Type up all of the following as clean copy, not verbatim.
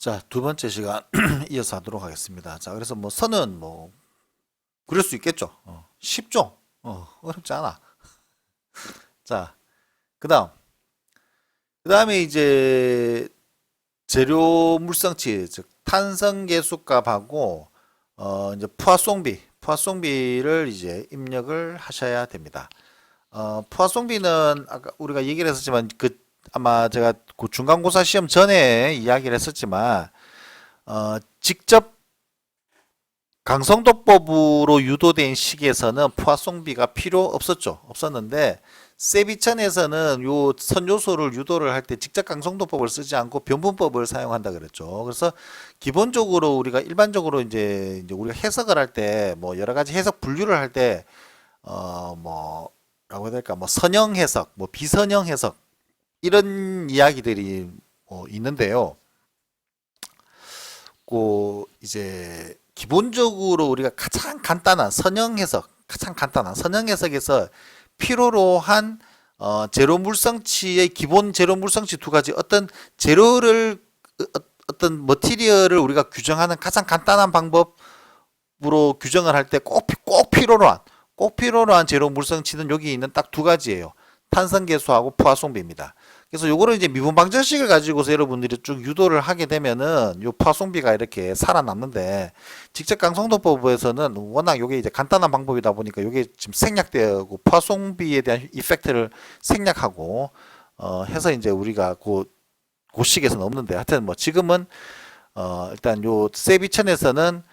자, 두 번째 시간 이어서 하도록 하겠습니다. 자, 그래서 뭐 선은 뭐 그릴 수 있겠죠. 쉽죠. 어렵지 않아. 자, 그다음. 그다음에 이제 재료 물성치, 즉 탄성계수값하고 이제 포화송비를 이제 입력을 하셔야 됩니다. 포화송비는 아까 우리가 얘기를 했었지만 아마 제가 그 중간고사 시험 전에 이야기를 했었지만 직접 강성도법으로 유도된 시기에서는 포화송비가 필요 없었는데 세비천에서는 요 선요소를 유도를 할 때 직접 강성도법을 쓰지 않고 변분법을 사용한다 그랬죠. 그래서 기본적으로 우리가 일반적으로 이제 우리가 해석을 할 때 뭐 여러 가지 해석 분류를 할 때 뭐라고 해야 될까, 뭐 선형 해석, 뭐 비선형 해석 이런 이야기들이 있는데요. 그 이제 기본적으로 우리가 가장 간단한 선형 해석, 가장 간단한 선형 해석에서 필요로 한 제로 물성치의 기본 제로 물성치 두 가지, 어떤 재료를 어떤 머티리얼을 우리가 규정하는 가장 간단한 방법으로 규정을 할 때 꼭 필요로 한 제로 물성치는 여기 있는 딱 두 가지예요. 탄성계수하고 포화송비입니다. 그래서 요거를 이제 미분 방정식을 가지고서 여러분들이 쭉 유도를 하게 되면은 요 포화송비가 이렇게 살아남는데, 직접 강성도법에서는 워낙 요게 이제 간단한 방법이다 보니까 요게 지금 생략되고 포화송비에 대한 이펙트를 생략하고 해서 이제 우리가 그 식에서는 없는데, 하여튼 뭐 지금은 일단 요 세비천에서는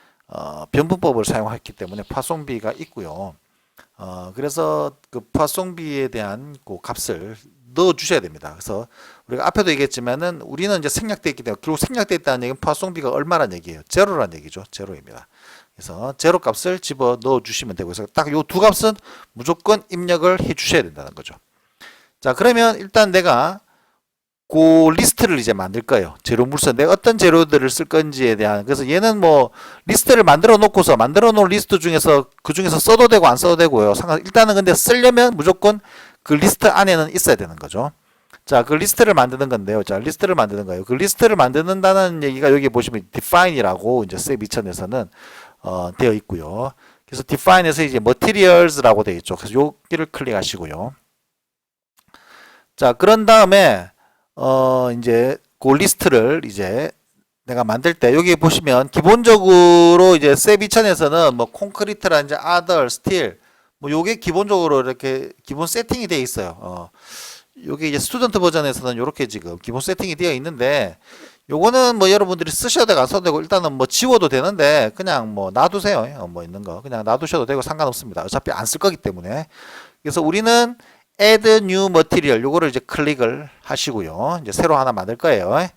변분법을 사용했기 때문에 포화송비가 있고요. 그래서 그 포화송비에 대한 그 값을 넣어 주셔야 됩니다. 그래서 우리가 앞에도 얘기했지만은 우리는 이제 생략되어 있기 때문에, 결국 생략되어 있다는 얘기는 포화송비가 얼마란 얘기예요? 제로란 얘기죠. 제로입니다. 그래서 제로 값을 집어 넣어 주시면 되고, 그래서 딱 요 두 값은 무조건 입력을 해 주셔야 된다는 거죠. 자, 그러면 일단 내가 그 리스트를 이제 만들 거예요. 재료 물선, 내가 어떤 재료들을 쓸 건지에 대한. 그래서 얘는 뭐 리스트를 만들어 놓고서, 만들어 놓은 리스트 중에서 그 중에서 써도 되고 안 써도 되고요. 일단은 근데 쓰려면 무조건 그 리스트 안에는 있어야 되는 거죠. 자, 그 리스트를 만드는 건데요. 자, 리스트를 만드는 거예요. 그 리스트를 만드는다는 얘기가 여기 보시면 define이라고 이제 C 미천에서는 되어 있고요. 그래서 define에서 이제 materials라고 되어 있죠. 그래서 여기를 클릭하시고요. 자, 그런 다음에 이제 그 리스트를 이제 내가 만들 때 여기 보시면 기본적으로 이제 세비천에서는 뭐 콘크리트라든지 아더, 스틸 뭐 요게 기본적으로 이렇게 기본 세팅이 되어 있어요. 요게 이제 스튜던트 버전에서는 요렇게 지금 기본 세팅이 되어 있는데, 요거는 뭐 여러분들이 쓰셔도 되고 안 써도 되고 일단은 뭐 지워도 되는데 그냥 뭐 놔두세요. 뭐 있는 거 그냥 놔두셔도 되고 상관없습니다. 어차피 안 쓸 거기 때문에. 그래서 우리는 add new material 요거를 이제 클릭을 하시고요. 이제 새로 하나 만들 거예요.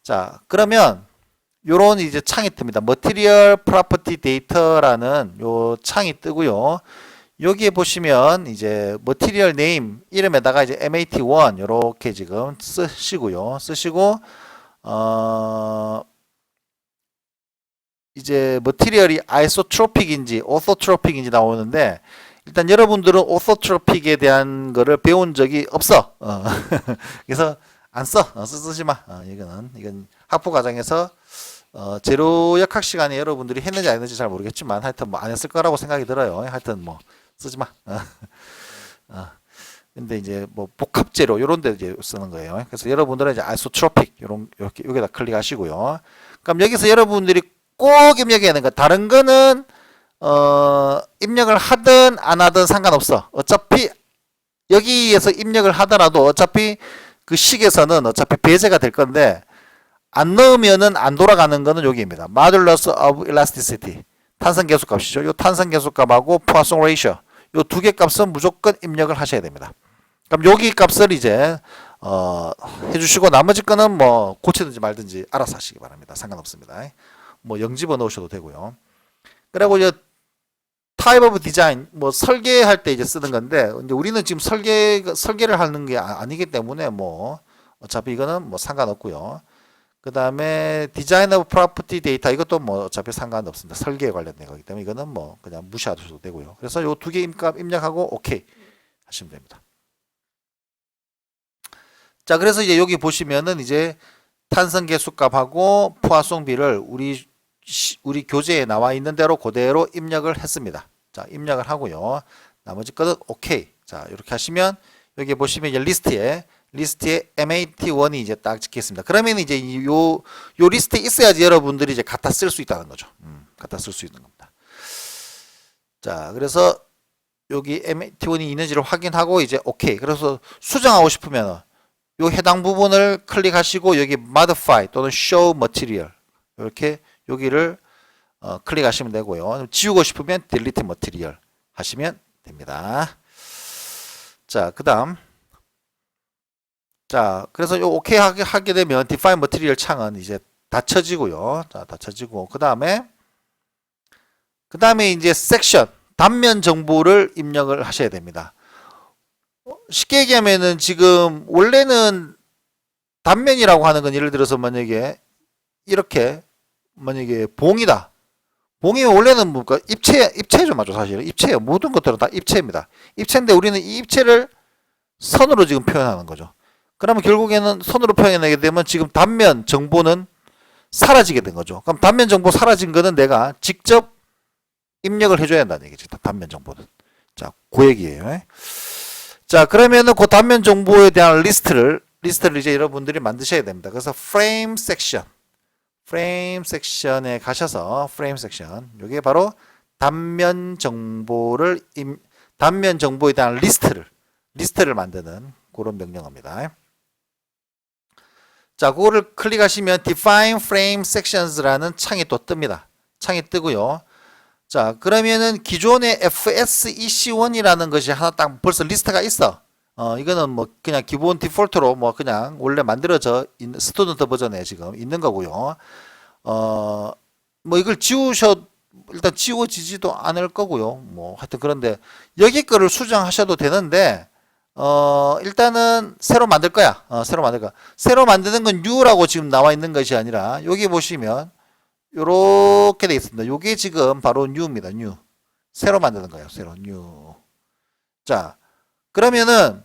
자, 그러면 요런 이제 창이 뜹니다. material property data라는 요 창이 뜨고요. 여기에 보시면 이제 material name 이름에다가 이제 MAT1 요렇게 지금 쓰시고요. 쓰시고 이제 머티리얼이 아이소트로픽인지 오소트로픽인지 나오는데, 일단 여러분들은 오소트로픽에 대한 거를 배운 적이 없어. 그래서 안 써. 쓰지 마. 이건 학부 과정에서 재료 역학 시간에 여러분들이 했는지 안 했는지 잘 모르겠지만 하여튼 뭐 안 했을 거라고 생각이 들어요. 하여튼 뭐 쓰지 마. 근데 이제 뭐 복합 재료 요런 데 이제 쓰는 거예요. 그래서 여러분들은 이제 아이소트로픽 이렇게 여기다 클릭하시고요. 그럼 여기서 여러분들이 꼭 입력해야 되는 거, 다른 거는 입력을 하든 안 하든 상관없어. 어차피 여기에서 입력을 하더라도 어차피 그 식에서는 어차피 배제가 될 건데, 안 넣으면은 안 돌아가는 거는 여기입니다. Modulus of Elasticity 탄성 계수값이죠. 요 탄성 계수값하고 Poisson Ratio 요 두 개 값은 무조건 입력을 하셔야 됩니다. 그럼 여기 값을 이제 해주시고, 나머지 거는 뭐 고치든지 말든지 알아서 하시기 바랍니다. 상관없습니다. 뭐 0 집어 넣으셔도 되고요. 그리고 이제 type of design 뭐 설계할 때 이제 쓰는 건데, 이제 우리는 지금 설계를 하는 게 아니기 때문에 뭐 어차피 이거는 뭐 상관없고요. 그 다음에 design of property data 이것도 뭐 어차피 상관없습니다. 설계에 관련된 거기 때문에 이거는 뭐 그냥 무시하셔도 되고요. 그래서 요 두 개 값 입력하고 오케이 하시면 됩니다. 자, 그래서 이제 여기 보시면은 이제 탄성 계수값하고 포화송비를 우리 교재에 나와 있는 대로 그대로 입력을 했습니다. 자, 입력을 하고요. 나머지 것은 오케이. 자, 이렇게 하시면 여기 보시면 이제 리스트에 MAT1이 이제 딱 찍혀 있습니다. 그러면 이제 요 리스트에 있어야지 여러분들이 이제 갖다 쓸 수 있다는 거죠. 갖다 쓸 수 있는 겁니다. 자, 그래서 여기 MAT1이 있는지를 확인하고 이제 오케이. 그래서 수정하고 싶으면 요 해당 부분을 클릭하시고 여기 modify 또는 show material 이렇게 여기를 클릭하시면 되고요. 지우고 싶으면 delete material 하시면 됩니다. 자, 그다음 자, 그래서 요 오케이 하게 되면 define material 창은 이제 닫혀지고요. 자, 닫혀지고 그다음에 이제 섹션 단면 정보를 입력을 하셔야 됩니다. 쉽게 얘기하면은 지금 원래는 단면이라고 하는 건 예를 들어서 만약에 이렇게 만약에 봉이다. 봉이면 원래는 뭡니까? 입체죠, 맞죠? 사실은 입체예요. 모든 것들은 다 입체입니다. 입체인데 우리는 이 입체를 선으로 지금 표현하는 거죠. 그러면 결국에는 선으로 표현하게 되면 지금 단면 정보는 사라지게 된 거죠. 그럼 단면 정보 사라진 거는 내가 직접 입력을 해줘야 한다는 얘기죠. 단면 정보는. 자, 그 얘기예요. 자, 그러면은 그 단면 정보에 대한 리스트를 이제 여러분들이 만드셔야 됩니다. 그래서 frame 섹션에 가셔서 frame 섹션, 이게 바로 단면 정보에 대한 리스트를 만드는 그런 명령어입니다. 자, 그거를 클릭하시면 define frame sections라는 창이 또 뜹니다. 창이 뜨고요. 자, 그러면은 기존의 FSEC1이라는 것이 하나 딱 벌써 리스트가 있어. 이거는 뭐 그냥 기본 디폴트로 뭐 그냥 원래 만들어져 있는 스튜던트 버전에 지금 있는 거고요. 뭐 이걸 일단 지워지지도 않을 거고요. 뭐 하여튼 그런데 여기 거를 수정하셔도 되는데 일단은 새로 만들 거야. 새로 만드는 건 new라고 지금 나와 있는 것이 아니라 여기 보시면 요렇게 돼 있습니다. 요게 지금 바로 new입니다. new. 새로 만드는 거예요. 새로 new. 자, 그러면은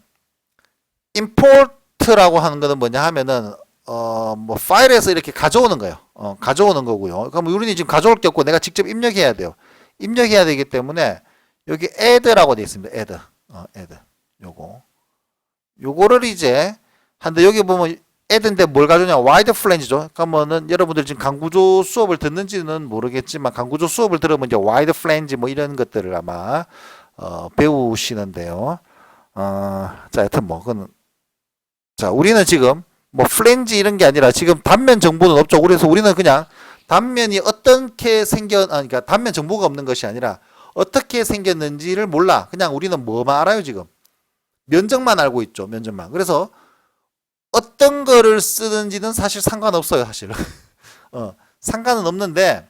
import라고 하는 거는 뭐냐 하면은 뭐 파일에서 이렇게 가져오는 거예요. 가져오는 거고요. 그럼 우리는 지금 가져올 게 없고 내가 직접 입력해야 돼요. 입력해야 되기 때문에 여기 add라고 돼 있습니다. add. 요거를 이제 한데 여기 보면 add인데 뭘 가져오냐? wide flange죠. 그러면은 여러분들 지금 강구조 수업을 듣는지는 모르겠지만 강구조 수업을 들으면 이제 wide flange 뭐 이런 것들을 아마 배우시는데요. 자, 하여튼 뭐 그건 자, 우리는 지금 뭐 플랜지 이런 게 아니라 지금 단면 정보는 없죠. 그래서 우리는 그냥 단면이 어떻게 그러니까 단면 정보가 없는 것이 아니라 어떻게 생겼는지를 몰라. 그냥 우리는 뭐만 알아요, 지금. 면적만 알고 있죠, 면적만. 그래서 어떤 거를 쓰는지는 사실 상관없어요, 사실은. 상관은 없는데,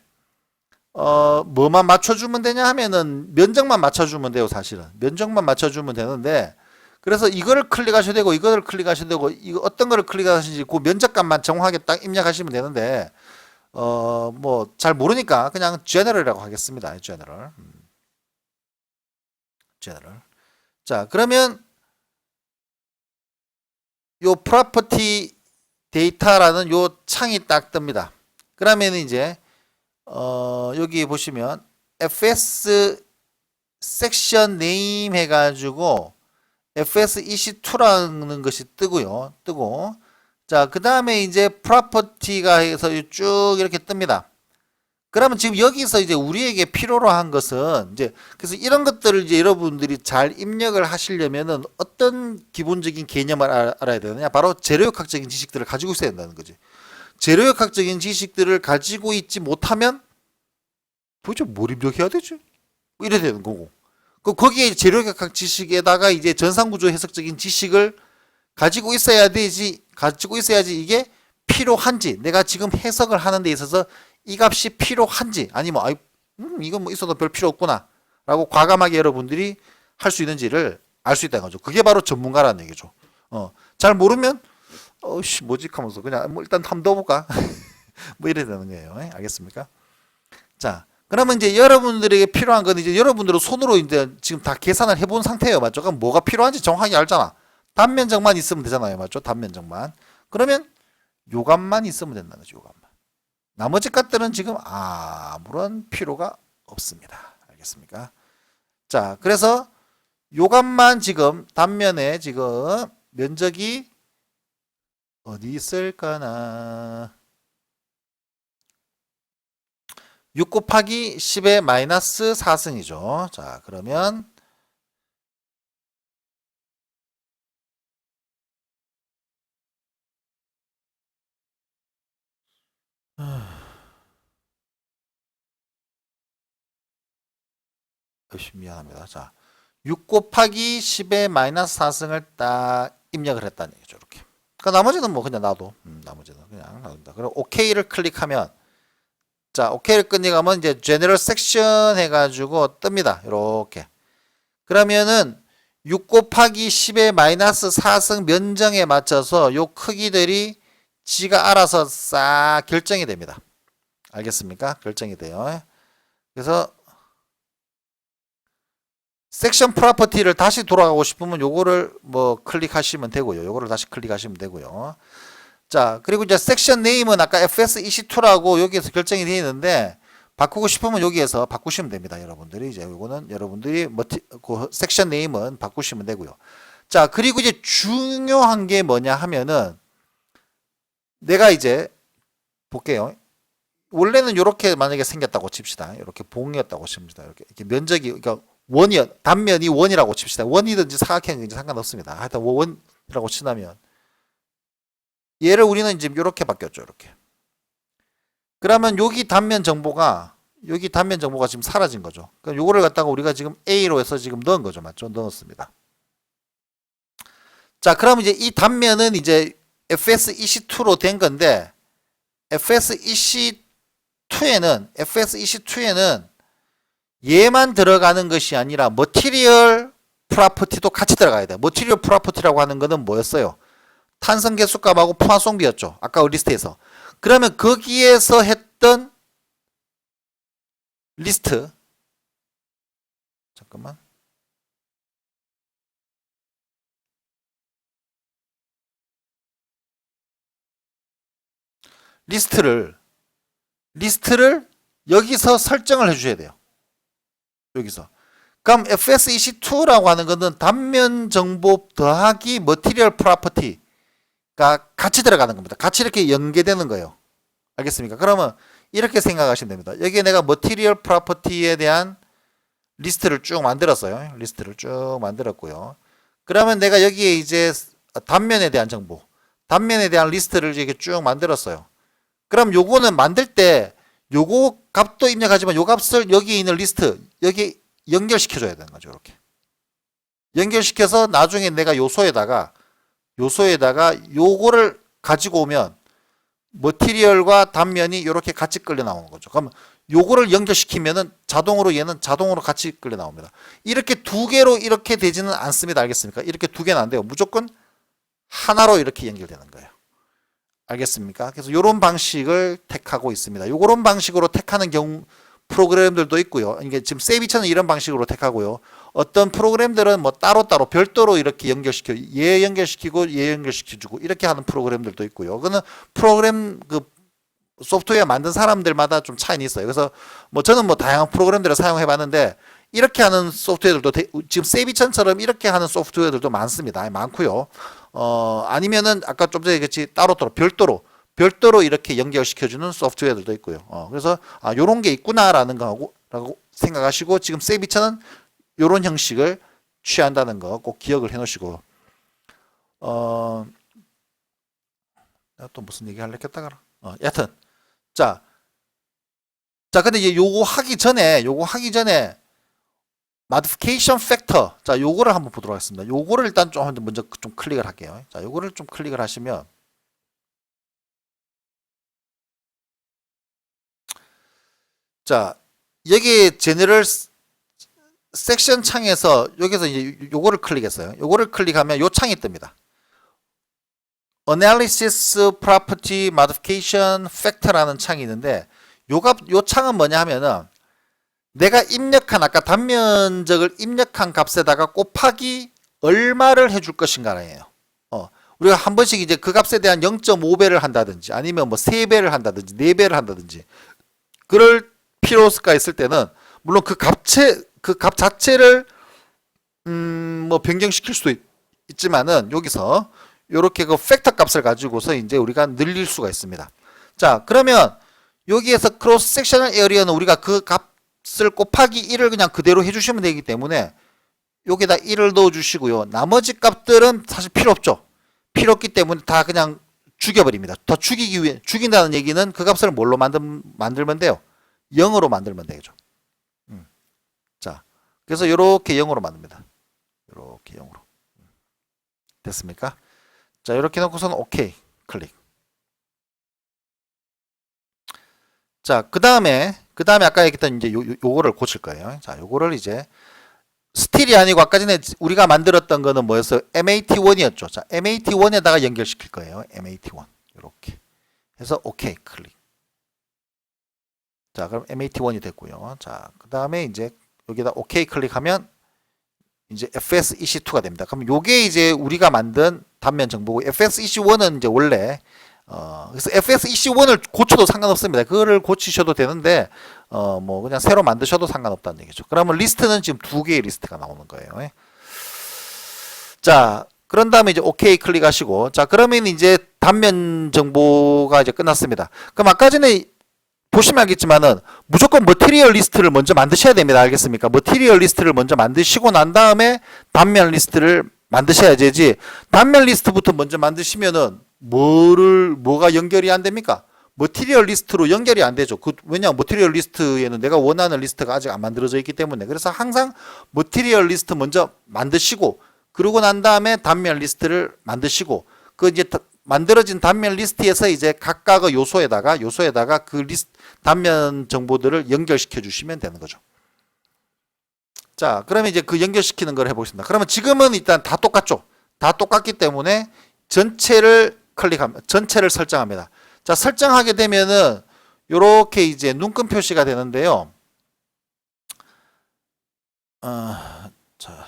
뭐만 맞춰주면 되냐 하면은 면적만 맞춰주면 돼요, 사실은. 면적만 맞춰주면 되는데, 그래서 이거를 클릭하셔도 되고, 이거를 클릭하셔도 되고, 이거 어떤 거를 클릭하시는지 그 면적값만 정확하게 딱 입력하시면 되는데, 뭐, 잘 모르니까 그냥 general이라고 하겠습니다, general. 자, 그러면, 요 property data라는 요 창이 딱 뜹니다. 그러면 이제 여기 보시면 fs section name 해가지고 fsec2라는 것이 뜨고요. 자, 그 다음에 이제 property가 해서 쭉 이렇게 뜹니다. 그러면 지금 여기서 이제 우리에게 필요로 한 것은 이제 그래서 이런 것들을 이제 여러분들이 잘 입력을 하시려면은 어떤 기본적인 개념을 알아야 되느냐? 바로 재료역학적인 지식들을 가지고 있어야 된다는 거지. 재료역학적인 지식들을 가지고 있지 못하면 도대체 뭘 입력해야 되지? 뭐 이래야 되는 거고. 거기에 재료역학 지식에다가 이제 전산구조 해석적인 지식을 가지고 있어야지 이게 필요한지, 내가 지금 해석을 하는 데 있어서 이 값이 필요한지, 아니면 이건 뭐 있어도 별 필요 없구나 라고 과감하게 여러분들이 할 수 있는지를 알 수 있다는 거죠. 그게 바로 전문가라는 얘기죠. 잘 모르면 뭐지 하면서 그냥 뭐 일단 한번 넣어볼까 뭐 이래야 되는 거예요. 알겠습니까? 자, 그러면 이제 여러분들에게 필요한 건 이제 여러분들은 손으로 이제 지금 다 계산을 해본 상태예요. 맞죠? 그럼 뭐가 필요한지 정확하게 알잖아. 단면적만 있으면 되잖아요. 맞죠? 단면적만. 그러면 요 값만 있으면 된다는 거죠. 요 값만. 나머지 값들은 지금 아무런 필요가 없습니다. 알겠습니까? 자, 그래서 요 값만 지금 단면에 지금 면적이 어디 있을까나 6 곱하기 10의 마이너스 4승이죠. 자, 그러면 미안합니다. 자, 6 곱하기 10의 마이너스 4승을 딱 입력을 했다는 얘기죠. 이렇게. 그러니까 나머지는 뭐 그냥 놔도 나머지는 그냥 놔둔다. 그리고 OK를 클릭하면 자, OK를 클릭하면 이제 General Section 해가지고 뜹니다. 이렇게. 그러면은 6 곱하기 10의 마이너스 4승 면적에 맞춰서 요 크기들이 지가 알아서 싹 결정이 됩니다. 알겠습니까? 결정이 돼요. 그래서 섹션 프로퍼티를 다시 돌아가고 싶으면 요거를 뭐 클릭하시면 되고요. 요거를 다시 클릭하시면 되고요. 자, 그리고 이제 섹션 네임은 아까 FS22라고 여기에서 결정이 되어 있는데 바꾸고 싶으면 여기에서 바꾸시면 됩니다. 여러분들이 이제 요거는 여러분들이 그 섹션 네임은 바꾸시면 되고요. 자, 그리고 이제 중요한 게 뭐냐 하면은 내가 이제 볼게요. 원래는 이렇게 만약에 생겼다고 칩시다. 이렇게 봉이었다고 칩니다. 이렇게 면적이 그러니까 단면이 원이라고 칩시다. 원이든지 사각형이든지 상관없습니다. 하여튼 원이라고 치면 얘를 우리는 지금 이렇게 바뀌었죠. 이렇게. 그러면 여기 단면 정보가 지금 사라진 거죠. 그럼 요거를 갖다가 우리가 지금 A로 해서 지금 넣은 거죠. 맞죠? 넣었습니다. 자, 그럼 이제 이 단면은 이제 FS22로 된 건데 FS22에는 얘만 들어가는 것이 아니라 머티리얼 프로퍼티도 같이 들어가야 돼요. 머티리얼 프로퍼티라고 하는 거는 뭐였어요? 탄성 개수값하고 포화송비였죠. 아까 리스트에서. 그러면 거기에서 했던 리스트 잠깐만 리스트를 여기서 설정을 해주셔야 돼요. 여기서. 그럼 FS22라고 하는 것은 단면 정보 더하기 머티리얼 프로퍼티가 같이 들어가는 겁니다. 같이 이렇게 연계되는 거예요. 알겠습니까? 그러면 이렇게 생각하시면 됩니다. 여기에 내가 머티리얼 프로퍼티에 대한 리스트를 쭉 만들었어요. 리스트를 쭉 만들었고요. 그러면 내가 여기에 이제 단면에 대한 정보, 단면에 대한 리스트를 이렇게 쭉 만들었어요. 그럼 요거는 만들 때 요거 값도 입력하지만 요 값을 여기 있는 리스트 여기 연결시켜줘야 되는 거죠. 이렇게 연결시켜서 나중에 내가 요소에다가 요거를 가지고 오면 머티리얼과 단면이 이렇게 같이 끌려 나오는 거죠. 그럼 요거를 연결시키면은 얘는 자동으로 같이 끌려 나옵니다. 이렇게 두 개로 이렇게 되지는 않습니다. 알겠습니까? 이렇게 두 개는 안 돼요. 무조건 하나로 이렇게 연결되는 거예요. 알겠습니까? 그래서 이런 방식을 택하고 있습니다. 요런 방식으로 택하는 경우 프로그램들도 있고요. 이게 지금 세비처는 이런 방식으로 택하고요. 어떤 프로그램들은 뭐 따로따로 별도로 이렇게 얘 연결시키고 얘 연결시켜주고 이렇게 하는 프로그램들도 있고요. 그거는 프로그램 소프트웨어 만든 사람들마다 좀 차이는 있어요. 그래서 뭐 저는 뭐 다양한 프로그램들을 사용해 봤는데 이렇게 하는 소프트웨어들도 지금 세비천처럼 이렇게 하는 소프트웨어들도 많습니다. 많고요. 아니면은 아까 좀 전에 얘기했지 따로따로 별도로 이렇게 연결시켜주는 소프트웨어들도 있고요. 그래서 요런 게 있구나라는 거라고 생각하시고 지금 세비천은 요런 형식을 취한다는 거 꼭 기억을 해 놓으시고 내가 또 무슨 얘기 하려고 했다가 여하튼 자 근데 이제 요거 하기 전에 modification factor 자 요거를 한번 보도록 하겠습니다. 요거를 일단 먼저 좀 클릭을 할게요. 자 요거를 좀 클릭을 하시면 자 여기 제너럴 섹션 창에서 여기서 이제 요거를 클릭했어요. 요거를 클릭하면 요 창이 뜹니다. Analysis Property Modification Factor라는 창이 있는데 요 창은 뭐냐 하면은 내가 입력한 아까 단면적을 입력한 값에다가 곱하기 얼마를 해줄 것인가예요. 우리가 한 번씩 이제 그 값에 대한 0.5배를 한다든지 아니면 뭐 3배를 한다든지 4배를 한다든지 그럴 필요가 있을 때는 물론 그 값 자체를 뭐 변경시킬 수도 있지만은 여기서 요렇게 그 팩터 값을 가지고서 이제 우리가 늘릴 수가 있습니다. 자, 그러면 여기에서 크로스 섹셔널 에어리어는 우리가 그 값을 곱하기 1을 그냥 그대로 해주시면 되기 때문에 여기다 1을 넣어주시고요. 나머지 값들은 사실 필요 없죠. 필요 없기 때문에 다 그냥 죽여버립니다. 더 죽이기 위해, 죽인다는 얘기는 그 값을 뭘로 만들면 돼요? 0으로 만들면 되죠. 자, 그래서 이렇게 0으로 만듭니다. 이렇게 0으로. 됐습니까? 자, 이렇게 놓고서는 오케이 클릭. 자, 그 다음에 아까 얘기했던 이제 요거를 고칠 거예요. 자, 요거를 이제 스틸이 아니고 아까 전에 우리가 만들었던 거는 뭐였어요? MAT1이었죠. 자, MAT1에다가 연결시킬 거예요. MAT1 이렇게 해서 오케이 클릭. 자, 그럼 MAT1이 됐고요. 자, 그 다음에 이제 여기다 오케이 클릭하면 이제 FS22가 됩니다. 그럼 요게 이제 우리가 만든 단면 정보고 FS21은 이제 원래 그래서 FS21을 고쳐도 상관없습니다. 그거를 고치셔도 되는데 뭐 그냥 새로 만드셔도 상관없다는 얘기죠. 그러면 리스트는 지금 2개의 리스트가 나오는 거예요. 자, 그런 다음에 이제 오케이 클릭하시고 자, 그러면 이제 단면 정보가 이제 끝났습니다. 그럼 아까 전에 보시면 알겠지만은 무조건 머티리얼 리스트를 먼저 만드셔야 됩니다. 알겠습니까? 머티리얼 리스트를 먼저 만드시고 난 다음에 단면 리스트를 만드셔야 되지. 단면 리스트부터 먼저 만드시면은 뭐가 연결이 안 됩니까? 머티리얼 리스트로 연결이 안 되죠. 왜냐하면 머티리얼 리스트에는 내가 원하는 리스트가 아직 안 만들어져 있기 때문에. 그래서 항상 머티리얼 리스트 먼저 만드시고 그러고 난 다음에 단면 리스트를 만드시고 그 이제 만들어진 단면 리스트에서 이제 각각의 요소에다가 그 리스트 단면 정보들을 연결시켜 주시면 되는 거죠. 자, 그러면 이제 그 연결시키는 걸 해보겠습니다. 그러면 지금은 일단 다 똑같죠. 다 똑같기 때문에 전체를 전체를 설정합니다. 자, 설정하게 되면은 요렇게 이제 눈금 표시가 되는데요. 자,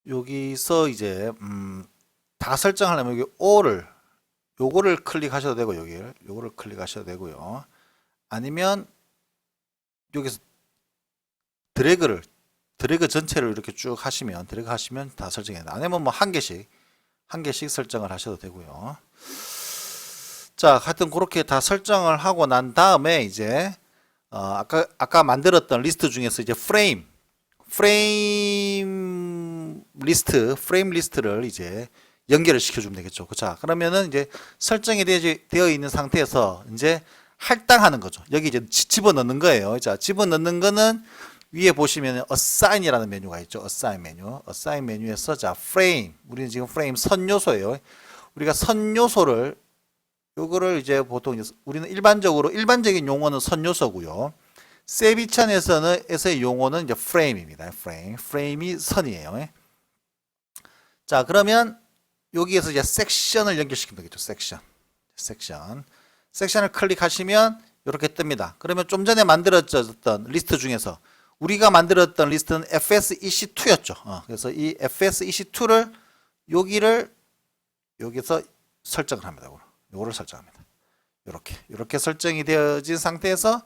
여기서 이제 다 설정하려면 여기 요거를 클릭하셔도 되고 요거를 클릭하셔도 되고요. 아니면 여기서 드래그 전체를 이렇게 쭉 하시면 다 설정해요. 아니면 뭐 한 개씩 설정을 하셔도 되고요. 자, 하여튼 그렇게 다 설정을 하고 난 다음에 이제 아까 만들었던 리스트 중에서 이제 프레임 리스트를 이제 연결을 시켜주면 되겠죠. 자, 그러면은 이제 설정이 되어 있는 상태에서 이제 할당하는 거죠. 여기 이제 집어넣는 거예요. 자, 집어넣는 거는 위에 보시면 Assign이라는 메뉴가 있죠. Assign 메뉴에서 자, 우리는 지금 프레임 선 요소예요. 우리가 선 요소를 요거를 이제 보통 우리는 일반적인 용어는 선 요소고요. 세비찬에서의 용어는 이제 프레임입니다. 프레임이 선이에요. 자, 그러면 여기에서 이제 섹션을 연결시키면 되겠죠. 섹션을 클릭하시면 이렇게 뜹니다. 그러면 좀 전에 만들어졌던 리스트 중에서 우리가 만들었던 리스트는 FS22였죠. 그래서 이 FS22를 여기서 설정을 합니다. 요거를 설정합니다. 이렇게 설정이 되어진 상태에서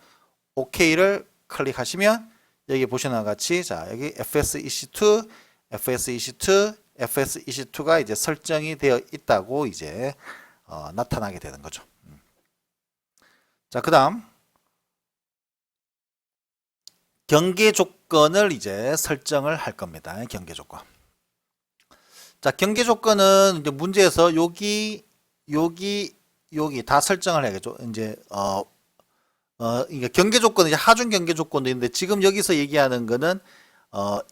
OK를 클릭하시면 여기 보시는 것 같이 자, 여기 FS22가 이제 설정이 되어 있다고 이제 나타나게 되는 거죠. 자, 그다음 경계 조건을 이제 설정을 할 겁니다. 경계 조건. 자, 경계 조건은 이제 문제에서 여기 다 설정을 해야겠죠. 이제 이게 경계 조건은 이제 하중 경계 조건도 있는데 지금 여기서 얘기하는 거는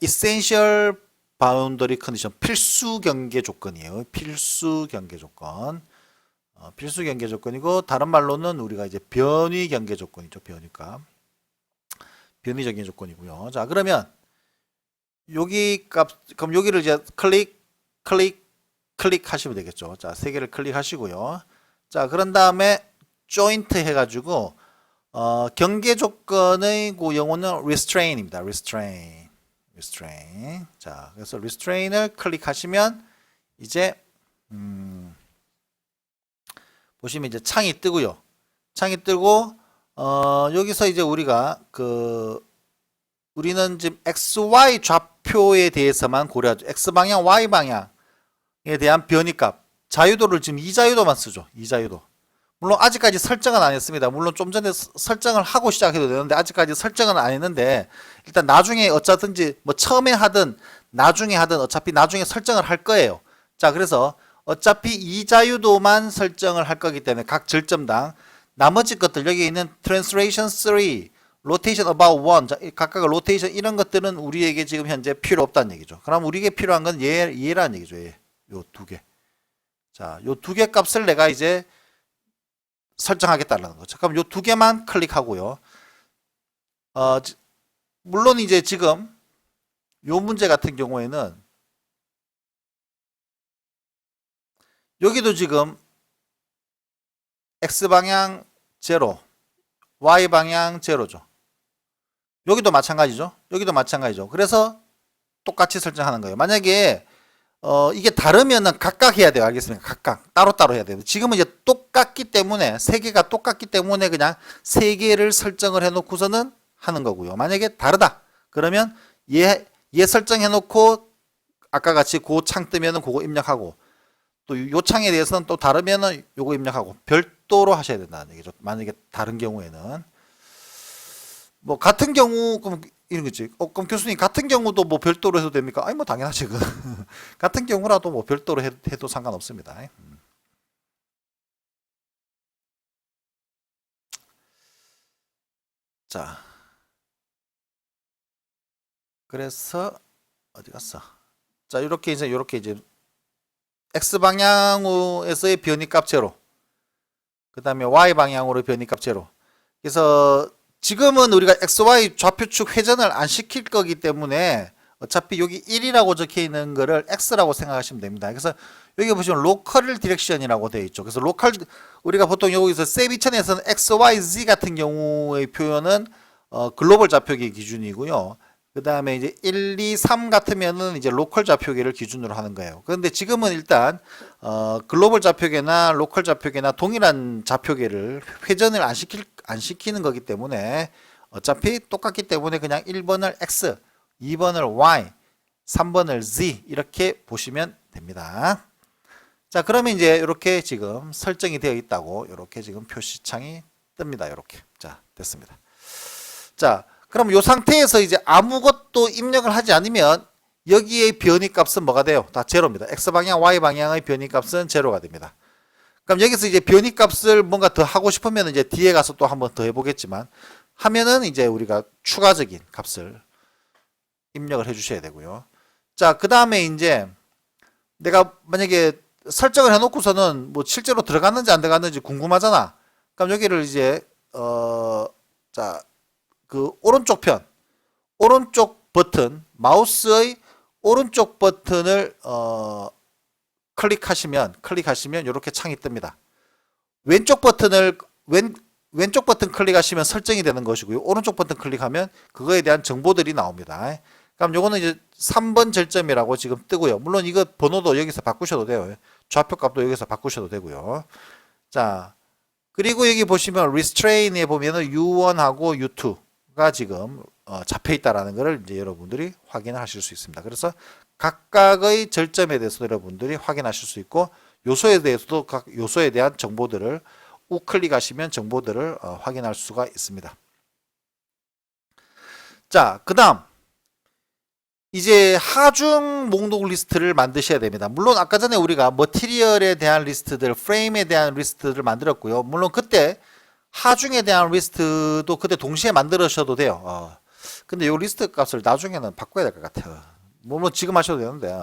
essential boundary condition 필수 경계 조건이에요. 필수 경계 조건이고 다른 말로는 우리가 이제 변위 경계 조건이죠. 변위적인 조건이고요. 자, 그러면 그럼 여기를 이제 클릭하시면 되겠죠. 자, 세 개를 클릭하시고요. 자, 그런 다음에 joint 해가지고 경계 조건의 영어는 restrain입니다. restrain. restrain. 자, 그래서 restrain을 클릭하시면 이제 보시면 이제 창이 뜨고요. 창이 뜨고 여기서 이제 우리가 우리는 지금 XY 좌표에 대해서만 고려하죠. X방향, Y방향에 대한 변이값. 자유도를 지금 이자유도만 쓰죠. 이자유도. 물론 아직까지 설정은 안 했습니다. 물론 좀 전에 설정을 하고 시작해도 되는데 아직까지 설정은 안 했는데 일단 나중에 어쩌든지 뭐 처음에 하든 나중에 하든 어차피 나중에 설정을 할 거예요. 자, 그래서 어차피 이자유도만 설정을 할 거기 때문에 각 절점당 나머지 것들 여기 있는 translation 3, rotation about 1, 각각의 로테이션 이런 것들은 우리에게 지금 현재 필요 없다는 얘기죠. 그럼 우리에게 필요한 건 얘라는 얘기죠. 요 두 개. 자, 요 두 개 값을 내가 이제 설정하겠다는 거죠. 그럼 요 두 개만 클릭하고요. 물론 이제 지금 요 문제 같은 경우에는 여기도 지금 X방향 제로, Y방향 제로죠. 여기도 마찬가지죠. 여기도 마찬가지죠. 그래서 똑같이 설정하는 거예요. 만약에 이게 다르면은 각각 해야 돼요. 알겠습니까? 각각 따로따로 해야 돼요. 지금은 이제 똑같기 때문에 세 개가 똑같기 때문에 그냥 세 개를 설정을 해놓고서는 하는 거고요. 만약에 다르다 그러면 얘 설정해 놓고 아까 같이 그 창 뜨면은 그거 입력하고 또 요 창에 대해서는 또 다르면은 요거 입력하고 별도로 하셔야 된다는 얘기죠. 만약에 다른 경우에는 뭐 같은 경우 그럼 이런 거지. 그럼 교수님 같은 경우도 뭐 별도로 해도 됩니까? 아니 뭐 당연하지 그 같은 경우라도 뭐 별도로 해도 상관없습니다. 자, 그래서 어디 갔어? 자, 이렇게 이제 x 방향에서의 변이값 제로, 그 다음에 y 방향으로 변이값 제로. 그래서 지금은 우리가 XY 좌표축 회전을 안 시킬 거기 때문에 어차피 여기 1이라고 적혀 있는 거를 X라고 생각하시면 됩니다. 그래서 여기 보시면 로컬 디렉션이라고 되어 있죠. 그래서 로컬 우리가 보통 여기서 세비천에서는 XYZ 같은 경우의 표현은 글로벌 좌표계 기준이고요. 그 다음에 이제 1, 2, 3 같으면은 이제 로컬 좌표계를 기준으로 하는 거예요. 그런데 지금은 일단 글로벌 좌표계나 로컬 좌표계나 동일한 좌표계를 회전을 안 시키는 거기 때문에 어차피 똑같기 때문에 그냥 1번을 X, 2번을 Y, 3번을 Z 이렇게 보시면 됩니다. 자, 그러면 이제 이렇게 지금 설정이 되어 있다고 이렇게 지금 표시창이 뜹니다. 이렇게. 자, 됐습니다. 자, 그럼 이 상태에서 이제 아무것도 입력을 하지 않으면 여기에 변이값은 뭐가 돼요? 다 제로입니다. X방향, Y방향의 변이값은 제로가 됩니다. 그럼 여기서 이제 변이값을 뭔가 더 하고 싶으면 이제 뒤에 가서 또 한번 더 해보겠지만 하면은 이제 우리가 추가적인 값을 입력을 해 주셔야 되고요. 자, 그 다음에 이제 내가 만약에 설정을 해놓고서는 뭐 실제로 들어갔는지 안 들어갔는지 궁금하잖아. 그럼 여기를 이제 자, 그 오른쪽 편, 오른쪽 버튼, 마우스의 오른쪽 버튼을 클릭하시면 이렇게 창이 뜹니다. 왼쪽 버튼을 왼쪽 버튼 클릭하시면 설정이 되는 것이고요. 오른쪽 버튼 클릭하면 그거에 대한 정보들이 나옵니다. 그럼 요거는 이제 3번 절점이라고 지금 뜨고요. 물론 이거 번호도 여기서 바꾸셔도 돼요. 좌표 값도 여기서 바꾸셔도 되고요. 자, 그리고 여기 보시면 restrain에 보면은 U1하고 U2가 지금 잡혀 있다라는 것을 이제 여러분들이 확인을 하실 수 있습니다. 그래서 각각의 절점에 대해서 여러분들이 확인하실 수 있고 요소에 대해서도 각 요소에 대한 정보들을 우클릭하시면 정보들을 확인할 수가 있습니다. 자, 그 다음 이제 하중 목록 리스트를 만드셔야 됩니다. 물론 아까 전에 우리가 머티리얼에 대한 리스트들, 프레임에 대한 리스트를 만들었고요. 물론 그때 하중에 대한 리스트도 그때 동시에 만들으셔도 돼요. 근데 이 리스트 값을 나중에는 바꿔야 될 것 같아요. 물론 지금 하셔도 되는데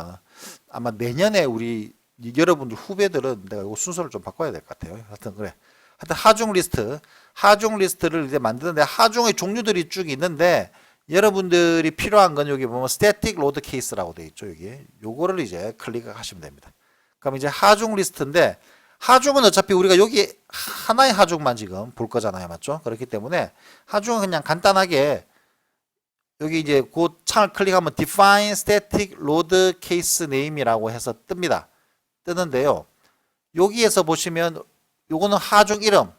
아마 내년에 우리 여러분들 후배들은 내가 이 순서를 좀 바꿔야 될 것 같아요. 하여튼 그래. 하여튼 하중 리스트를 이제 만드는데 하중의 종류들이 쭉 있는데 여러분들이 필요한 건 여기 보면 static load case라고 되어 있죠. 여기 요거를 이제 클릭하시면 됩니다. 그럼 이제 하중 리스트인데 하중은 어차피 우리가 여기 하나의 하중만 지금 볼 거잖아요. 맞죠? 그렇기 때문에 하중은 그냥 간단하게 여기 이제 그 창을 클릭하면 define static load case name이라고 해서 뜹니다. 뜨는데요. 여기에서 보시면 요거는 하중 이름,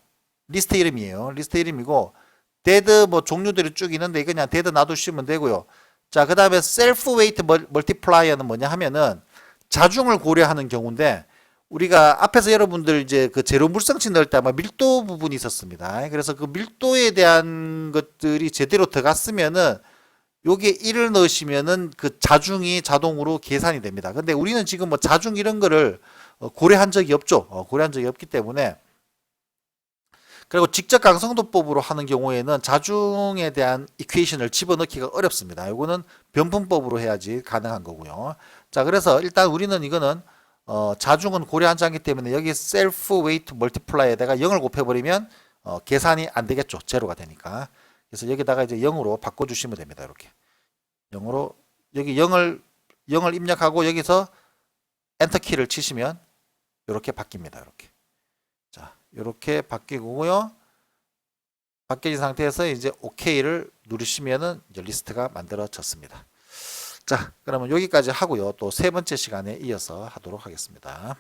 리스트 이름이에요. 리스트 이름이고 dead 뭐 종류들이 쭉 있는데 이거 그냥 dead 놔두시면 되고요. 자, 그 다음에 self weight multiplier는 뭐냐 하면은 자중을 고려하는 경우인데 우리가 앞에서 여러분들 이제 그 제로 물성치 넣을 때 아마 밀도 부분이 있었습니다. 그래서 그 밀도에 대한 것들이 제대로 들어갔으면은 여기에 1을 넣으시면은 그 자중이 자동으로 계산이 됩니다. 근데 우리는 지금 뭐 자중 이런 거를 고려한 적이 없죠. 고려한 적이 없기 때문에. 그리고 직접 강성도법으로 하는 경우에는 자중에 대한 이퀘이션을 집어넣기가 어렵습니다. 이거는 변분법으로 해야지 가능한 거고요. 자, 그래서 일단 우리는 이거는 자중은 고려하지 않기 때문에 여기 self weight multiplier에다가 0을 곱해버리면 계산이 안 되겠죠. 제로가 되니까. 그래서 여기다가 이제 0으로 바꿔주시면 됩니다. 이렇게 0으로 여기 0을 입력하고 여기서 엔터 키를 치시면 이렇게 바뀝니다. 이렇게. 자, 이렇게 바뀌고요. 바뀌어진 상태에서 이제 OK를 누르시면은 이제 리스트가 만들어졌습니다. 자, 그러면 여기까지 하고요. 또 세 번째 시간에 이어서 하도록 하겠습니다.